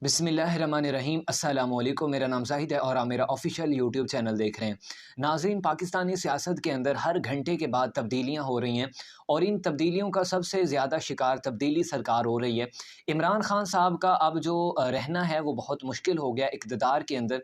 बिस्मिल्लाहिर्रहमानिर्रहीम। अस्सलाम वालेकुम। मेरा नाम जाहिद है और आप मेरा ऑफिशियल यूट्यूब चैनल देख रहे हैं। नाज़रीन, पाकिस्तानी सियासत के अंदर हर घंटे के बाद तब्दीलियाँ हो रही हैं और इन तब्दीलियों का सबसे ज़्यादा शिकार तब्दीली सरकार हो रही है। इमरान खान साहब का अब जो रहना है वो बहुत मुश्किल हो गया इक़्तिदार के अंदर।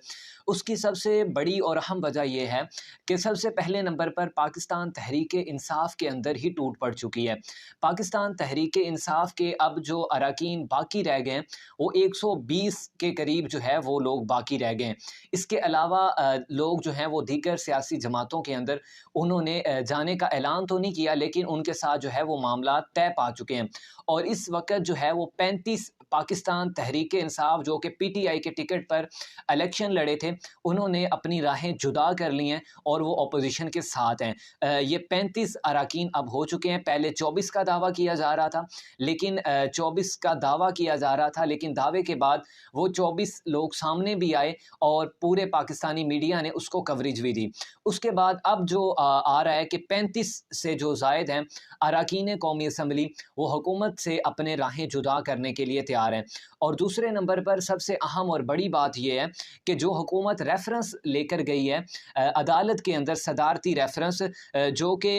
उसकी सबसे बड़ी और अहम वजह यह है कि सबसे पहले नंबर पर पाकिस्तान तहरीक इंसाफ के अंदर ही टूट पड़ चुकी है। पाकिस्तान तहरीक इंसाफ के अब जो अरकान बाकी रह गए हैं वो 120 के करीब जो है वो लोग बाकी रह गए हैं। इसके अलावा लोग जो हैं वो दीगर सियासी जमातों के अंदर उन्होंने जाने का ऐलान तो नहीं किया, लेकिन उनके साथ जो है वो मामला तय पा चुके हैं। और इस वक्त जो है वो 35 पाकिस्तान तहरीक इंसाफ जो कि PTI के टिकट पर इलेक्शन लड़े थे, उन्होंने अपनी राहें जुदा कर ली हैं और वो अपोजिशन के साथ हैं। ये 35 अरकान अब हो चुके हैं। पहले 24 का दावा किया जा रहा था, लेकिन 24 का दावा किया जा रहा था, लेकिन दावे के बाद वो 24 लोग सामने भी आए और पूरे पाकिस्तानी मीडिया ने उसको कवरेज भी दी। उसके बाद अब जो आ रहा है कि 35 से जो ज़ायद हैं अरकान कौमी असम्बली वो हुकूमत से अपने राहें जुदा करने के लिए तैयार हैं। और दूसरे नंबर पर सबसे अहम और बड़ी बात यह है कि जो हुकूमत रेफरेंस लेकर गई है अदालत के अंदर, सदारती रेफरेंस जो कि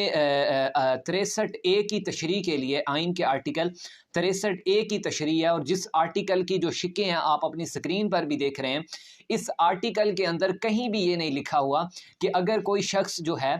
63A की तशरीह के लिए आइन के आर्टिकल 63A की तशरीह है, और जिस आर्टिकल की जो शिकें हैं आप अपनी स्क्रीन पर भी देख रहे हैं, इस आर्टिकल के अंदर कहीं भी ये नहीं लिखा हुआ कि अगर कोई शख्स जो है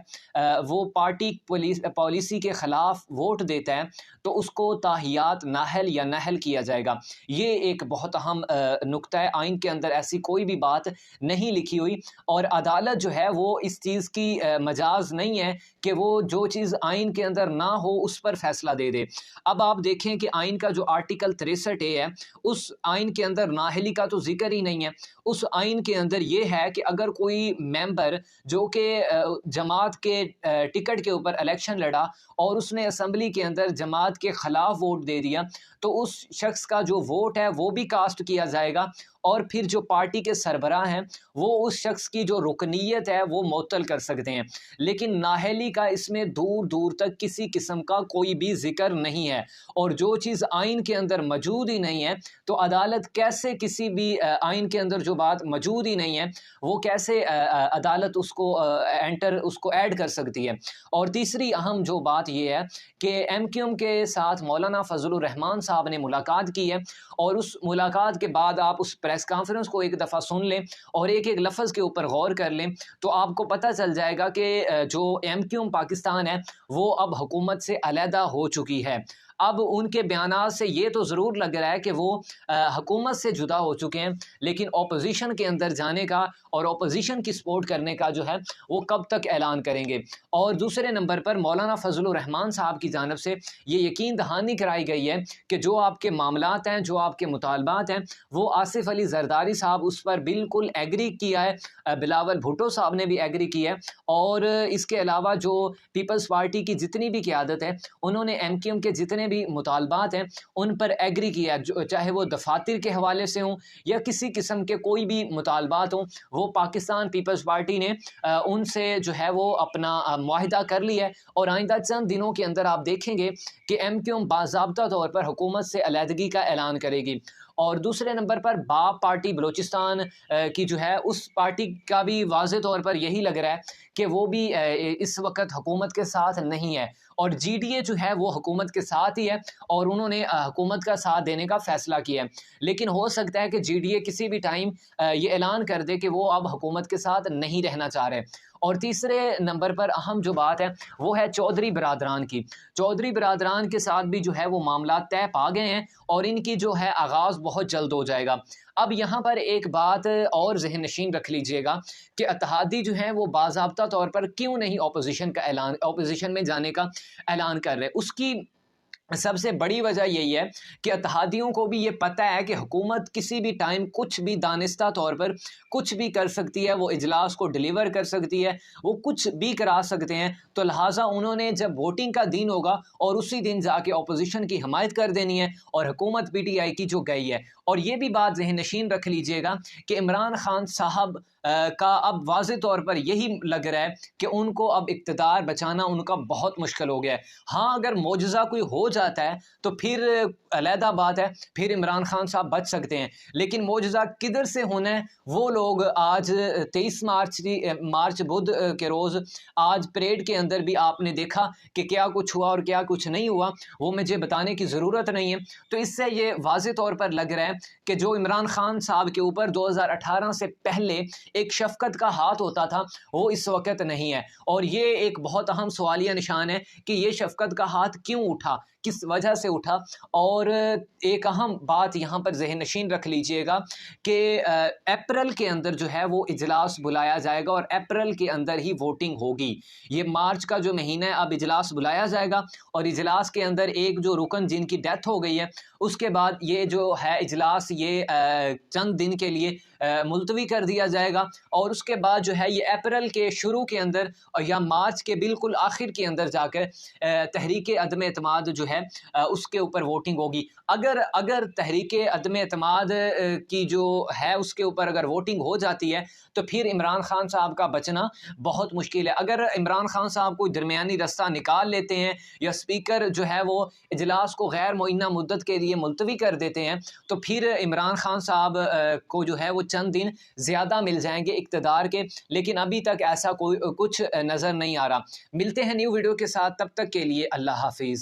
वो पार्टी पॉलिसी के ख़िलाफ़ वोट देता है तो उसको ताहियात नाहल या नहल किया जाएगा। ये एक बहुत अहम नुक्ता है। आइन के अंदर ऐसी कोई भी बात नहीं लिखी हुई, और अदालत जो है वो इस चीज़ की मजाज नहीं है कि वो जो चीज़ आइन के अंदर ना हो उस पर फैसला दे दे। अब आप देखें कि आइन का जो आर्टिकल 63A है, उस आइन के अंदर नाहली का तो जिक्र ही नहीं है। उस आइन के अंदर ये है कि अगर कोई मेंबर जो कि जमात के टिकट के ऊपर इलेक्शन लड़ा और उसने असम्बली के अंदर जमात के ख़िलाफ़ वोट दे दिया, तो उस शख्स का जो वोट है वो भी कास्ट किया जाएगा, और फिर जो पार्टी के सरबराह हैं वो उस शख्स की जो रुकनीयत है वो मुअत्तल कर सकते हैं। लेकिन नाहली का इसमें दूर दूर तक किसी किस्म का कोई भी जिक्र नहीं है, और जो चीज़ आइन के अंदर मौजूद ही नहीं है तो अदालत कैसे किसी भी आइन के अंदर जो बात मौजूद ही नहीं है वो कैसे अदालत उसको ऐड कर सकती है। और तीसरी अहम जो बात ये है कि MQM के साथ मौलाना फजलुर रहमान साहब ने मुलाकात की है, और उस मुलाकात के बाद आप उस प्रेस कॉन्फ्रेंस को एक दफ़ा सुन लें और एक एक लफ्ज़ के ऊपर गौर कर लें तो आपको पता चल जाएगा कि जो MQM पाकिस्तान है वो अब हुकूमत से अलहदा हो चुकी है। अब उनके बयानात से ये तो ज़रूर लग रहा है कि वो हुकूमत से जुदा हो चुके हैं, लेकिन अपोजिशन के अंदर जाने का और अपोजिशन की सपोर्ट करने का जो है वो कब तक ऐलान करेंगे। और दूसरे नंबर पर मौलाना फजलुर रहमान साहब की जानिब से ये यकीन दहानी कराई गई है कि जो आपके मामलात हैं, जो आपके मुतालबात हैं, वो आसिफ अली जरदारी साहब उस पर बिल्कुल एग्री किया है, बिलावल भुट्टो साहब ने भी एग्री किया है, और इसके अलावा जो पीपल्स पार्टी की जितनी भी क़यादत है उन्होंने MQM के जितने भी मुतालबात हैं उन पर एग्री किया, चाहे वो दफातर के हवाले से हों या किसी किस्म के कोई भी मुतालबात हों, वो पाकिस्तान पीपल्स पार्टी ने उनसे जो है वो अपना मुआहिदा कर लिया है। और आइंदा चंद दिनों के अंदर आप देखेंगे कि MQM बाज़ाब्ता तौर पर हुकूमत से अलहदगी का ऐलान करेगी। और दूसरे नंबर पर बाप पार्टी बलूचिस्तान की जो है उस पार्टी का भी वाज़े तौर पर यही लग रहा है कि वो भी इस वक्त हुकूमत के साथ नहीं है, और GDA जो है वो हुकूमत के साथ ही है और उन्होंने हुकूमत का साथ देने का फ़ैसला किया है। लेकिन हो सकता है कि GDA किसी भी टाइम ये ऐलान कर दे कि वो अब हुकूमत के साथ नहीं रहना चाह रहे। और तीसरे नंबर पर अहम जो बात है वो है चौधरी बरादरान की। चौधरी बरादरान के साथ भी जो है वो मामला तय पा गए हैं और इनकी जो है आगाज़ बहुत जल्द हो जाएगा। अब यहाँ पर एक बात और ज़हन नशीन रख लीजिएगा कि इत्तेहादी जो हैं वो बाज़ाब्ता तौर पर क्यों नहीं अपोजिशन में जाने का ऐलान कर रहे। उसकी सबसे बड़ी वजह यही है कि इत्तेहादियों को भी ये पता है कि हुकूमत किसी भी टाइम कुछ भी दानिस्ता तौर पर कुछ भी कर सकती है, वो इजलास को डिलीवर कर सकती है, वो कुछ भी करा सकते हैं। तो लिहाजा उन्होंने जब वोटिंग का दिन होगा और उसी दिन जाके अपोजिशन की हमायत कर देनी है और हुकूमत PTI की जो गई है। और ये भी बात ज़हन नशीन रख लीजिएगा कि इमरान खान साहब का अब वाज़े तौर पर यही लग रहा है कि उनको अब इक़्तिदार बचाना उनका बहुत मुश्किल हो गया है। हाँ, अगर मौजज़ा कोई हो جاتا ہے تو پھر علیحدہ بات ہے، پھر عمران خان صاحب بچ سکتے ہیں، لیکن معجزہ کدھر سے ہونا ہے؟ وہ لوگ آج 23 مارچ بدھ کے روز آج پریڈ کے اندر بھی آپ نے دیکھا کہ کیا کچھ ہوا اور کیا کچھ نہیں ہوا، وہ مجھے بتانے کی ضرورت نہیں ہے۔ تو اس سے یہ واضح طور پر لگ رہا ہے کہ جو عمران خان صاحب کے اوپر 2018 سے پہلے ایک شفقت کا ہاتھ ہوتا تھا وہ اس وقت نہیں ہے، اور یہ ایک بہت اہم سوالیہ نشان ہے کہ یہ شفقت کا ہاتھ کیوں اٹھا، کس وجہ سے اٹھا۔ اور ایک اہم بات یہاں پر ذہن نشین رکھ لیجئے گا کہ اپریل کے اندر جو ہے وہ اجلاس بلایا جائے گا اور اپریل کے اندر ہی ووٹنگ ہوگی۔ یہ مارچ کا جو مہینہ ہے اب اجلاس بلایا جائے گا اور اجلاس کے اندر ایک جو رکن جن کی ڈیتھ ہو گئی ہے اس کے بعد یہ جو ہے اجلاس یہ چند دن کے لیے ملتوی کر دیا جائے گا، اور اس کے بعد جو ہے یہ اپریل کے شروع کے اندر یا مارچ کے بالکل آخر کے اندر جا کر تحریک عدم اعتماد جو ہے اس کے اوپر ووٹنگ ہوگی۔ اگر تحریک عدم اعتماد کی جو ہے اس کے اوپر اگر ووٹنگ ہو جاتی ہے تو پھر عمران خان صاحب کا بچنا بہت مشکل ہے۔ اگر عمران خان صاحب کوئی درمیانی رستہ نکال لیتے ہیں یا اسپیکر جو ہے وہ اجلاس کو غیر معینہ مدت کے لیے ملتوی کر دیتے ہیں تو پھر عمران خان صاحب کو جو ہے وہ چند دن زیادہ مل جائیں گے اقتدار کے، لیکن ابھی تک ایسا کوئی کچھ نظر نہیں آ رہا۔ ملتے ہیں نیو ویڈیو کے ساتھ، تب تک کے لیے اللہ حافظ۔